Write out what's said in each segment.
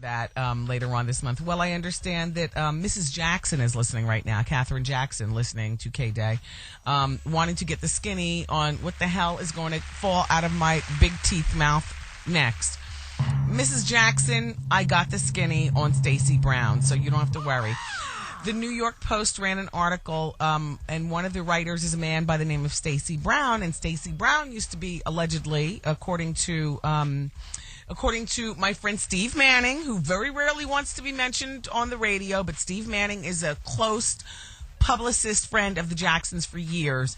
that later on this month. Well, I understand that Mrs. Jackson is listening right now, Katherine Jackson, listening to K-Day, wanting to get the skinny on what the hell is going to fall out of my big teeth mouth next. Mrs. Jackson, I got the skinny on Stacey Brown, so you don't have to worry. The New York Post ran an article, and one of the writers is a man by the name of Stacey Brown, and Stacey Brown used to be, allegedly, according to my friend Steve Manning, who very rarely wants to be mentioned on the radio, but Steve Manning is a close publicist friend of the Jacksons for years.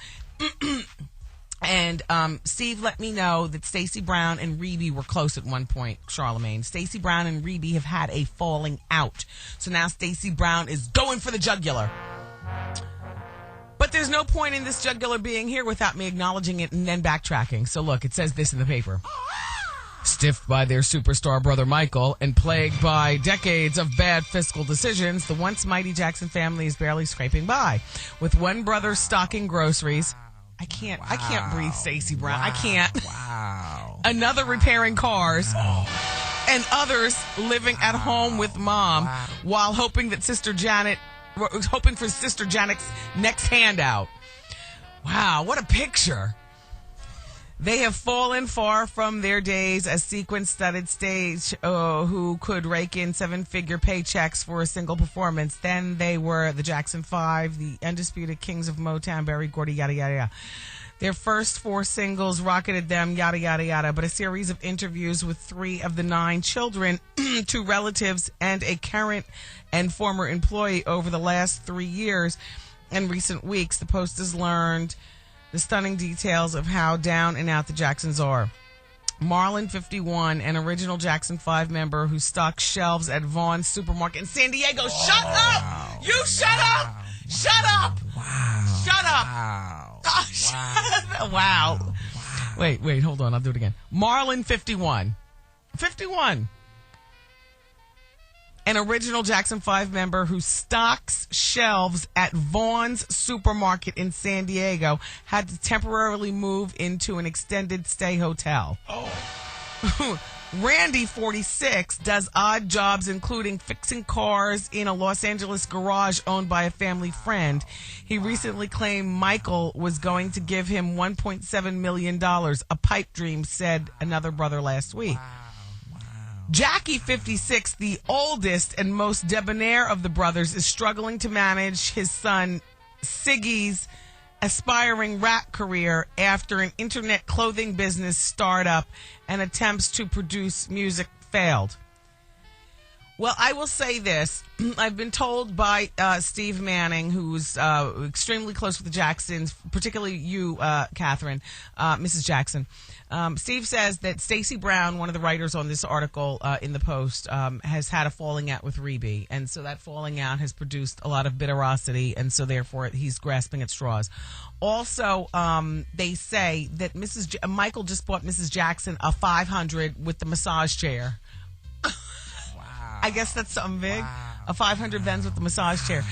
And Steve let me know that Stacey Brown and Rebe were close at one point, Charlamagne. Stacey Brown and Rebe have had a falling out. So now Stacey Brown is going for the jugular. But there's no point in this jugular being here without me acknowledging it and then backtracking. So look, it says this in the paper. Stiffed by their superstar brother Michael and plagued by decades of bad fiscal decisions, the once mighty Jackson family is barely scraping by. With one brother stocking groceries... I can't breathe, Stacey Brown. I can't. Wow. Another repairing cars. And others living at home with mom while hoping for Sister Janet's next handout. Wow, what a picture. They have fallen far from their days as sequence-studded stage who could rake in seven-figure paychecks for a single performance. Then they were the Jackson 5, the undisputed kings of Motown, Berry Gordy, yada, yada, yada. Their first 4 singles rocketed them, yada, yada, yada. But a series of interviews with 3 of the 9 children, 2 relatives, and a current and former employee over the last 3 years and recent weeks, the Post has learned the stunning details of how down and out the Jacksons are. Marlon, 51, an original Jackson 5 member who stocks shelves at Vaughn's Supermarket in San Diego. Shut up! You shut up! Shut up! Wow. Shut up! Wow. Oh, shut up. Wow. Wait, hold on. I'll do it again. Marlon, 51. 51. An original Jackson 5 member who stocks shelves at Vaughn's Supermarket in San Diego had to temporarily move into an extended stay hotel. Oh. Randy, 46, does odd jobs including fixing cars in a Los Angeles garage owned by a family friend. He recently claimed Michael was going to give him $1.7 million, a pipe dream, said another brother last week. Jackie, 56, the oldest and most debonair of the brothers, is struggling to manage his son Siggy's aspiring rap career after an internet clothing business startup and attempts to produce music failed. Well, I will say this. I've been told by Steve Manning, who's extremely close with the Jacksons, particularly you, Catherine, Mrs. Jackson. Steve says that Stacey Brown, one of the writers on this article in the Post, has had a falling out with Rebe. And so that falling out has produced a lot of bitterosity, and so therefore he's grasping at straws. Also, they say that Michael just bought Mrs. Jackson a 500 with the massage chair. I guess that's something big. Wow. A 500 Benz with the massage chair.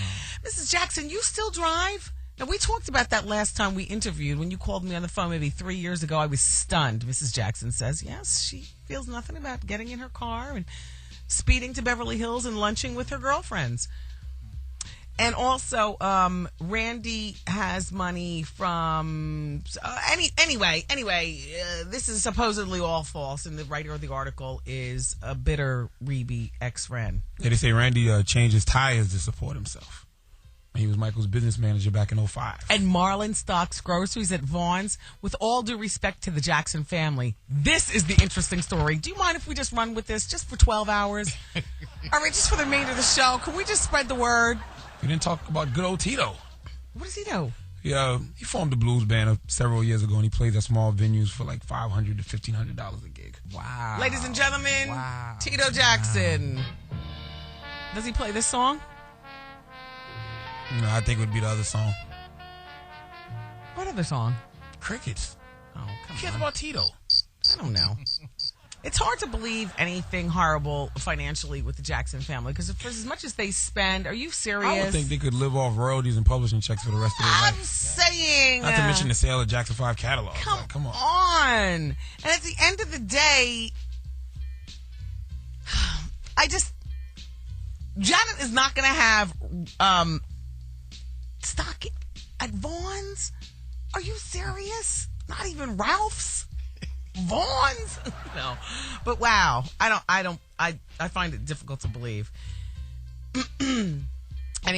Mrs. Jackson, you still drive? Now, we talked about that last time we interviewed. When you called me on the phone maybe 3 years ago, I was stunned. Mrs. Jackson says, yes, she feels nothing about getting in her car and speeding to Beverly Hills and lunching with her girlfriends. And also, Randy has money from... Anyway, this is supposedly all false, and the writer of the article is a bitter Rebe ex-friend. Yeah, they say Randy changed his tires to support himself. He was Michael's business manager back in 2005. And Marlon stocks groceries at Vaughn's. With all due respect to the Jackson family, this is the interesting story. Do you mind if we just run with this just for 12 hours? All right, just for the remainder of the show, can we just spread the word? We didn't talk about good old Tito. What does he do? He formed a blues band several years ago, and he plays at small venues for like $500 to $1,500 a gig. Wow. Ladies and gentlemen, Tito Jackson. Wow. Does he play this song? No, I think it would be the other song. What other song? Crickets. Oh, come on. Who cares about Tito? I don't know. It's hard to believe anything horrible financially with the Jackson family, because for as much as they spend, are you serious? I would think they could live off royalties and publishing checks for the rest of their life. I'm saying... Not to mention the sale of Jackson 5 catalog. Come on. And at the end of the day, Janet is not going to have stock at Vaughn's. Are you serious? Not even Ralph's? Vaughn's? No. But wow, I find it difficult to believe.